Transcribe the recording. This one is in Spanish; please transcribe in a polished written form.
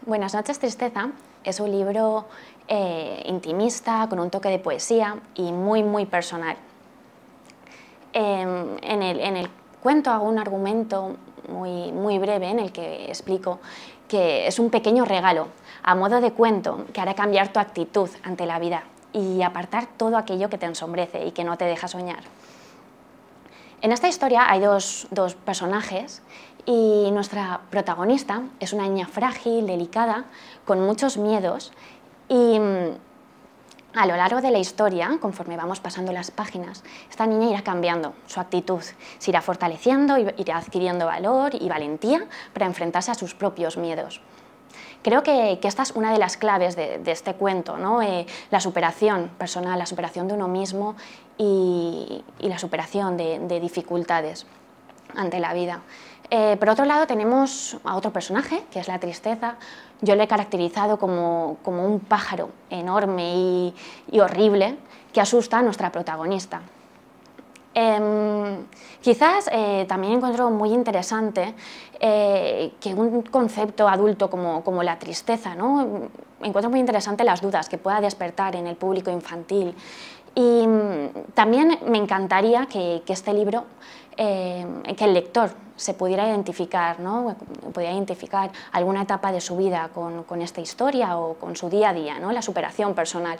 Buenas noches, Tristeza es un libro intimista, con un toque de poesía y muy personal. En el cuento hago un argumento muy breve en el que explico que es un pequeño regalo a modo de cuento que hará cambiar tu actitud ante la vida y apartar todo aquello que te ensombrece y que no te deja soñar. En esta historia hay dos personajes y nuestra protagonista es una niña frágil, delicada, con muchos miedos y a lo largo de la historia, conforme vamos pasando las páginas, esta niña irá cambiando su actitud, se irá fortaleciendo, irá adquiriendo valor y valentía para enfrentarse a sus propios miedos. Creo que esta es una de las claves de este cuento, ¿no? La superación personal, la superación de uno mismo y la superación de dificultades ante la vida. Por otro lado tenemos a otro personaje, que es la tristeza. Yo lo he caracterizado como un pájaro enorme y horrible que asusta a nuestra protagonista. Quizás también encuentro muy interesante que un concepto adulto como la tristeza, ¿no? Encuentro muy interesante las dudas que pueda despertar en el público infantil y también me encantaría que este libro, que el lector se pudiera identificar, ¿no? Pudiera identificar alguna etapa de su vida con esta historia o con su día a día, ¿no? La superación personal.